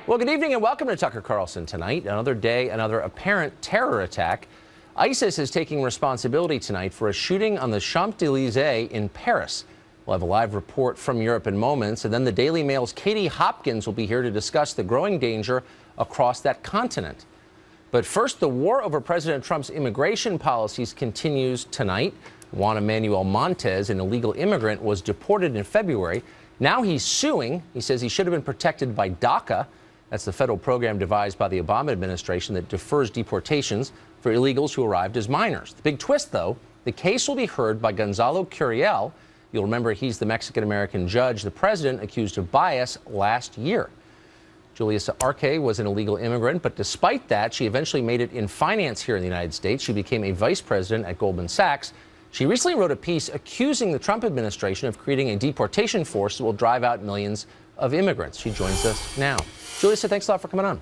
Well, good evening and welcome to Tucker Carlson tonight. Another day, another apparent terror attack. ISIS is taking responsibility tonight for a shooting on the Champs-Élysées in Paris. We'll have a live report from Europe in moments, and then the Daily Mail's Katie Hopkins will be here to discuss the growing danger across that continent. But first, the war over President Trump's immigration policies continues tonight. Juan Manuel Montes, an illegal immigrant, was deported in February. Now he's suing. He says he should have been protected by DACA. That's the federal program devised by the Obama administration that defers deportations for illegals who arrived as minors. The big twist, though, the case will be heard by Gonzalo Curiel. You'll remember he's the Mexican-American judge the president accused of bias last year. Julia Arce was an illegal immigrant, but despite that, she eventually made it in finance here in the United States. She became a vice president at Goldman Sachs. She recently wrote a piece accusing the Trump administration of creating a deportation force that will drive out millions of immigrants. She joins us now. Julia, thanks a lot for coming on.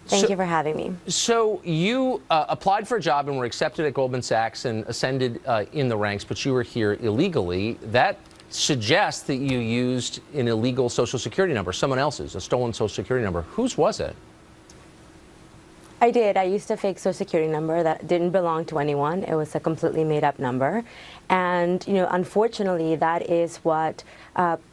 Thank you for having me. So you applied for a job and were accepted at Goldman Sachs and ascended in the ranks, but you were here illegally. That suggests that you used an illegal Social Security number, someone else's, a stolen Social Security number. Whose was it? I did. I used a fake Social Security number that didn't belong to anyone. It was a completely made-up number. And, unfortunately, that is what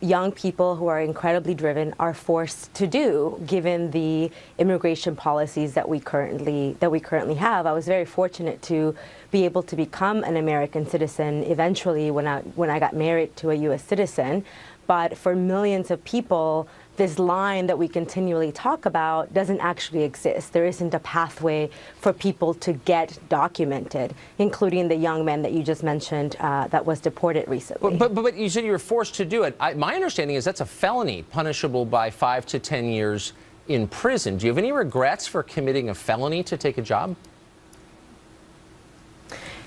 young people who are incredibly driven are forced to do, given the immigration policies that we currently have. I was very fortunate to be able to become an American citizen eventually when I got married to a U.S. citizen. But for millions of people, this line that we continually talk about doesn't actually exist. There isn't a pathway for people to get documented, including the young man that you just mentioned that was deported recently. But you said you were forced to do it. My understanding is that's a felony punishable by 5 to 10 years in prison. Do you have any regrets for committing a felony to take a job?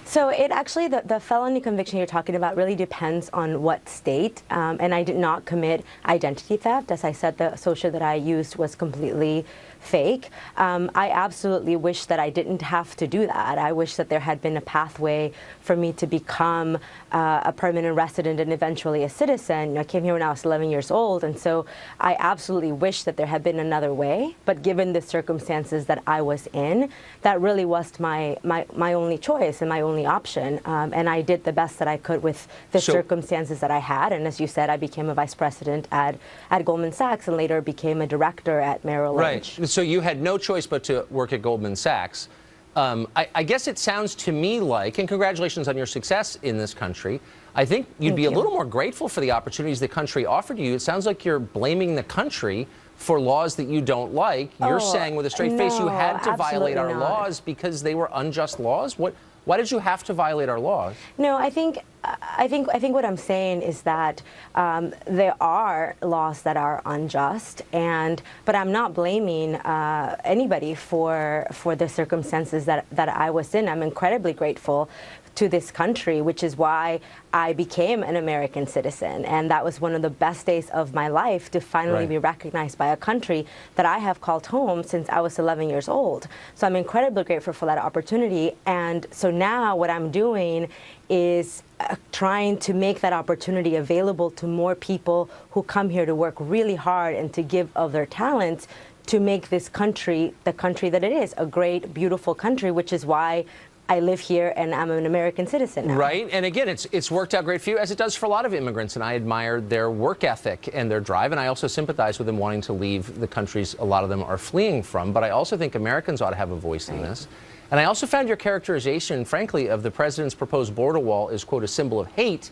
So it actually, the felony conviction you're talking about really depends on what state. And I did not commit identity theft. As I said, the social that I used was completely fake. I absolutely wish that I didn't have to do that. I wish that there had been a pathway for me to become a permanent resident and eventually a citizen. I came here when I was 11 years old, and so I absolutely wish that there had been another way. But given the circumstances that I was in, that really was my only choice and my only option. And I did the best that I could with the circumstances that I had. And as you said, I became a vice president at Goldman Sachs and later became a director at Merrill Lynch. Right. So you had no choice but to work at Goldman Sachs. I guess it sounds to me like, and congratulations on your success in this country, I think you'd be a little more grateful for the opportunities the country offered you. It sounds like you're blaming the country for laws that you don't like. You're saying with a straight face you had to violate our laws because they were unjust laws. Why did you have to violate our laws? No, I think what I'm saying is that there are laws that are unjust, but I'm not blaming anybody for the circumstances that I was in. I'm incredibly grateful to this country, which is why I became an American citizen. And that was one of the best days of my life, to finally be recognized by a country that I have called home since I was 11 years old. So I'm incredibly grateful for that opportunity. And so now what I'm doing is trying to make that opportunity available to more people who come here to work really hard and to give of their talents to make this country the country that it is, a great, beautiful country, which is why I live here and I'm an American citizen now. Right. And again, it's worked out great for you, as it does for a lot of immigrants. And I admire their work ethic and their drive. And I also sympathize with them wanting to leave the countries a lot of them are fleeing from. But I also think Americans ought to have a voice in this. And I also found your characterization, frankly, of the president's proposed border wall as, quote, a symbol of hate,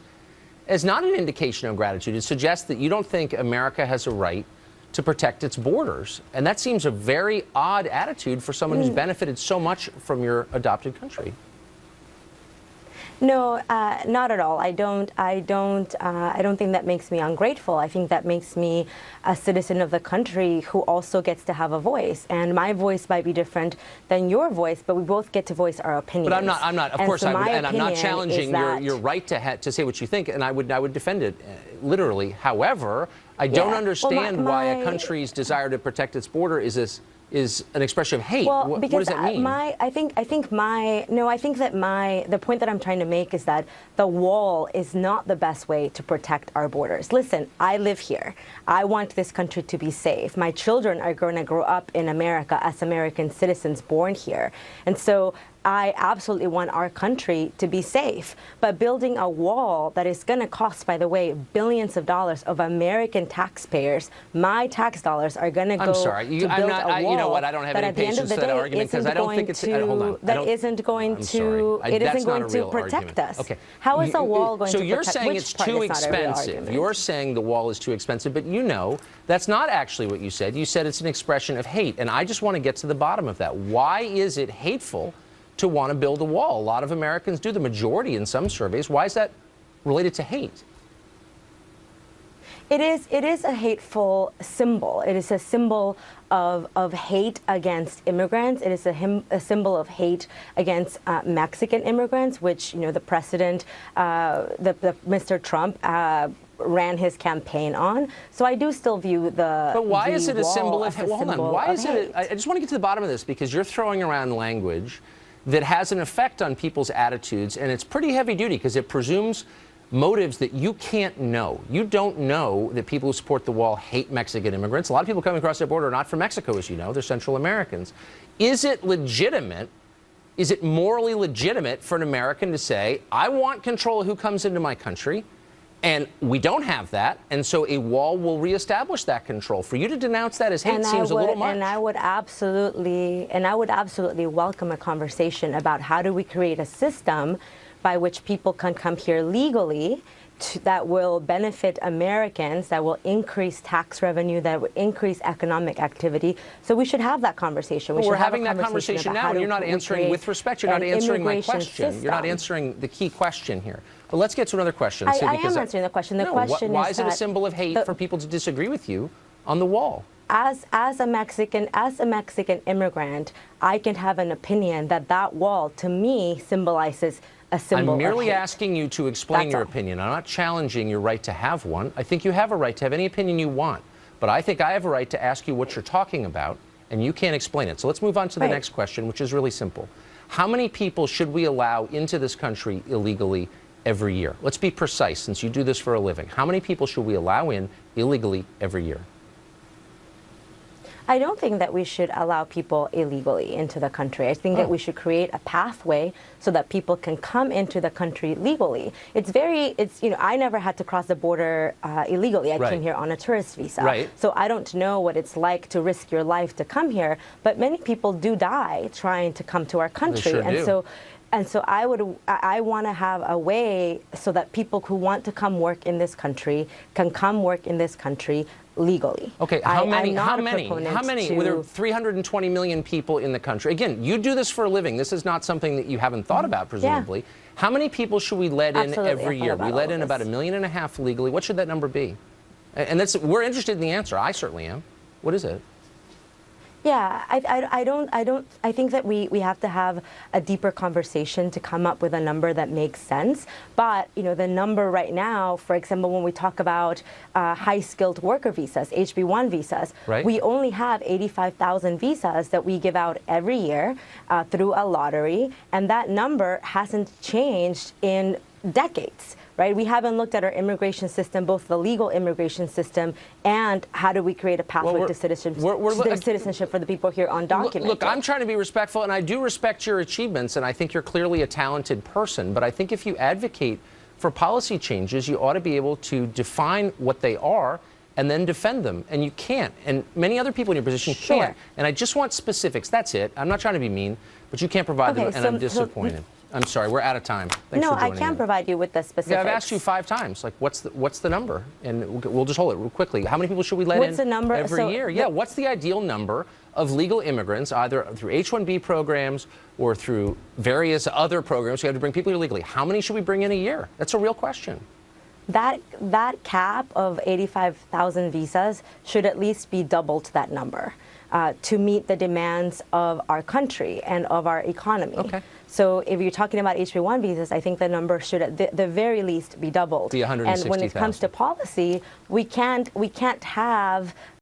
as not an indication of gratitude. It suggests that you don't think America has a right to protect its borders. And that seems a very odd attitude for someone who's benefited so much from your adopted country. No, not at all. I don't think that makes me ungrateful. I think that makes me a citizen of the country who also gets to have a voice. And my voice might be different than your voice, but we both get to voice our opinions. But I'm not. Of course, I'm not challenging your right to say what you think, and I would defend it literally. However, I don't understand why a country's desire to protect its border is this is an expression of hate. Well, what because does that mean? I think that the point that I'm trying to make is that the wall is not the best way to protect our borders. Listen, I live here. I want this country to be safe. My children are going to grow up in America as American citizens born here. And so I absolutely want our country to be safe, but building a wall that is going to cost, by the way, billions of dollars of American taxpayers, my tax dollars are going to go to build a wall. You know what? I don't have any patience for that argument because I don't think it's. Hold on. That isn't going to. It isn't going to protect us. Okay. How is a wall going to protect? So you're saying it's too expensive. You're saying the wall is too expensive, but you know that's not actually what you said. You said it's an expression of hate, and I just want to get to the bottom of that. Why is it hateful to want to build a wall? A lot of Americans do, the majority in some surveys. Why is that related to hate? It is a hateful symbol. It is a symbol of hate against immigrants. It is a symbol of hate against Mexican immigrants, which, you know, the president, Mr. Trump, ran his campaign on. So I do still view the. But why is it a symbol of hate? Well, hold on. Why is it? I just want to get to the bottom of this because you're throwing around language that has an effect on people's attitudes, and it's pretty heavy duty because it presumes motives that you can't know. You don't know that people who support the wall hate Mexican immigrants. A lot of people coming across the border are not from Mexico, as you know. They're Central Americans. Is it legitimate? Is it morally legitimate for an American to say, I want control of who comes into my country, and we don't have that, and so a wall will reestablish that control? For you to denounce that as hate seems a little much. And I would absolutely welcome a conversation about how do we create a system by which people can come here legally that will benefit Americans, that will increase tax revenue, that will increase economic activity. So we should have that conversation. We're having that conversation now, and you're not answering, with respect, you're not answering my question. You're not answering the key question here. But let's get to another question. I am answering the question. The question is why is it a symbol of hate for people to disagree with you on the wall? As a Mexican immigrant, I can have an opinion that wall, to me, symbolizes a symbol I'm merely of hate. asking you to explain your opinion. I'm not challenging your right to have one. I think you have a right to have any opinion you want. But I think I have a right to ask you what you're talking about, and you can't explain it. So let's move on to the next question, which is really simple. How many people should we allow into this country illegally every year? Let's be precise, since you do this for a living. How many people should we allow in illegally every year? I don't think that we should allow people illegally into the country. I think that we should create a pathway so that people can come into the country legally. I never had to cross the border illegally. I came here on a tourist visa. So I don't know what it's like to risk your life to come here, but many people do die trying to come to our country. They sure do. And so I want to have a way so that people who want to come work in this country can come work in this country legally. Okay, how many? Well, there are 320 million people in the country. Again, you do this for a living. This is not something that you haven't thought about, presumably. How many people should we let in every year? We let in about 1.5 million legally. What should that number be? And we're interested in the answer. I certainly am. What is it? Yeah, I think that we have to have a deeper conversation to come up with a number that makes sense. But, you know, the number right now, for example, when we talk about high-skilled worker visas, HB1 visas, we only have 85,000 visas that we give out every year through a lottery, and that number hasn't changed in decades. Right? We haven't looked at our immigration system, both the legal immigration system and how do we create a pathway to citizenship for the people here undocumented. Look, I'm trying to be respectful, and I do respect your achievements, and I think you're clearly a talented person. But I think if you advocate for policy changes, you ought to be able to define what they are and then defend them. And you can't. And many other people in your position can't. And I just want specifics. That's it. I'm not trying to be mean, but you can't provide them, and I'm disappointed. I'm sorry, we're out of time. Thanks for joining I can provide you with the specifics. Yeah, I've asked you 5 times. Like, what's the number? And we'll just hold it real quickly. How many people should we let in every year? Yeah, what's the ideal number of legal immigrants, either through H-1B programs or through various other programs? We have to bring people here legally. How many should we bring in a year? That's a real question. That cap of 85,000 visas should at least be double to that number to meet the demands of our country and of our economy. Okay. So if you're talking about HB1 visas, I think the number should at the very least be doubled. Be 160,000. And when it comes to policy, we can't have